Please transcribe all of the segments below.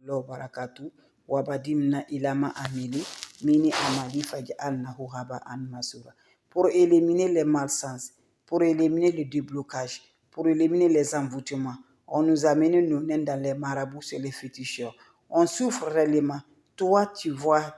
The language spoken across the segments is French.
Lo barakatu wabadimna ilama amili mini amali faj'alnahu haba'an masura. Pour éliminer les malsens, pour éliminer le déblocage, pour éliminer les envoûtements, on nous a mené nous-mêmes dans les marabouts et les féticheurs. On souffre réellement. Toi, tu vois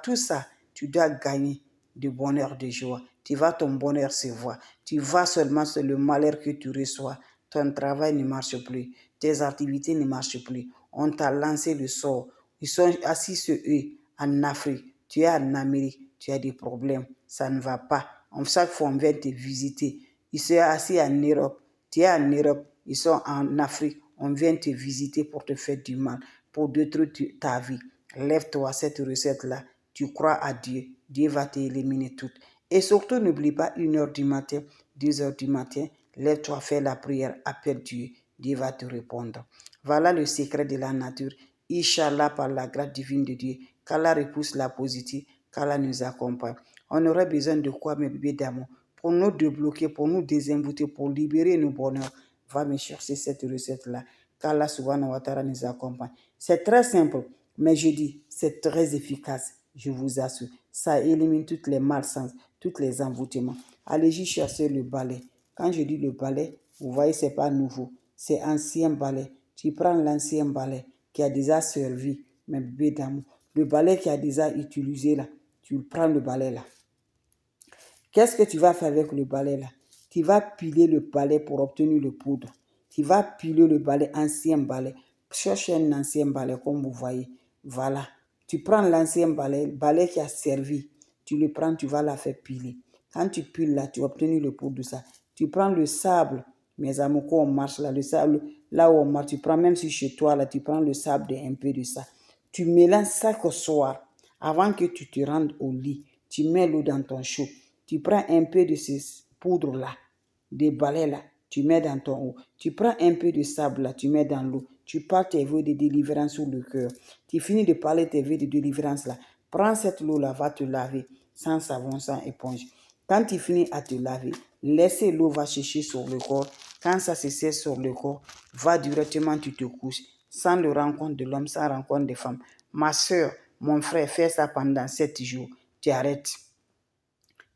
tout ça, tu dois gagner du bonheur, de joie. Tu vas ton bonheur se voir. Tu vas seulement sur le malheur que tu reçois. Ton travail ne marche plus. Tes activités ne marchent plus. On t'a lancé le sort. Ils sont assis sur eux en Afrique. Tu es en Amérique. Tu as des problèmes. Ça ne va pas. Chaque fois, on vient te visiter. Ils sont assis en Europe. Tu es en Europe. Ils sont en Afrique. On vient te visiter pour te faire du mal, pour détruire ta vie. Lève-toi, cette recette-là. Tu crois à Dieu. Dieu va t'éliminer tout. Et surtout, n'oublie pas 1h du matin, 2h du matin. Lève-toi, fais la prière, appelle Dieu. Dieu va te répondre. Voilà le secret de la nature. Inch'Allah, par la grâce divine de Dieu, qu'Allah repousse la positive, qu'Allah nous accompagne. On aurait besoin de quoi, mes bébés d'amour? Pour nous débloquer, pour nous désembuter, pour libérer nos bonheurs. Va me chercher cette recette-là. Qu'Allah subhanahu wa ta'ala nous accompagne. C'est très simple, mais je dis, c'est très efficace. Je vous assure. Ça élimine toutes les malsens, tous les envoûtements. Allez-y chercher le balai. Quand je dis le balai, vous voyez, ce n'est pas nouveau. C'est ancien balai. Tu prends l'ancien balai qui a déjà servi, mes bébés d'amour. Le balai qui a déjà utilisé là, tu prends le balai là. Qu'est-ce que tu vas faire avec le balai là? Tu vas piler le balai pour obtenir le poudre. Tu vas piler le balai, ancien balai. Cherche un ancien balai comme vous voyez. Voilà. Tu prends l'ancien balai qui a servi. Tu le prends, tu vas la faire piler. Quand tu piles là, tu obtiens le poudre de ça. Tu prends le sable, mes amours, quand on marche là, le sable, là où on marche, tu prends même si chez toi là, tu prends le sable un peu de ça. Tu mélanges ça chaque soir. Avant que tu te rendes au lit, tu mets l'eau dans ton chaud. Tu prends un peu de ces poudres là, des balais là, tu mets dans ton eau. Tu prends un peu de sable là, tu mets dans l'eau. Tu parles tes vœux de délivrance sur le cœur. Tu finis de parler tes vœux de délivrance là. Prends cette eau là, va te laver sans savon, sans éponge. Quand tu finis à te laver, laisse l'eau va chercher sur le corps. Quand ça se sert sur le corps, va directement, tu te couches. Sans le rencontre de l'homme, sans rencontre de femme. Ma soeur, mon frère, fais ça pendant 7 jours. Tu arrêtes.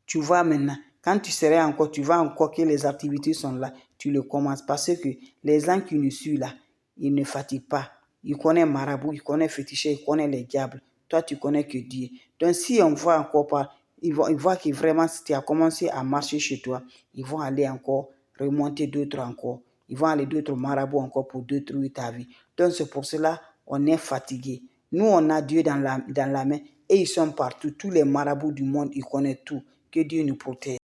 Tu vois maintenant, quand tu serais encore, tu vas encore que les activités sont là, tu le commences. Parce que les gens qui nous suivent là, ils ne fatiguent pas. Ils connaissent marabout, ils connaissent féticheur, ils connaissent les diables. Toi, tu connais que Dieu. Donc, si on voit encore pas, ils voient que vraiment, si tu as commencé à marcher chez toi, ils vont aller encore remonter d'autres encore. Ils vont aller d'autres marabouts encore pour détruire ta vie. Donc, c'est pour cela on est fatigué. Nous, on a Dieu dans la main et ils sont partout. Tous les marabouts du monde, ils connaissent tout. Que Dieu nous protège.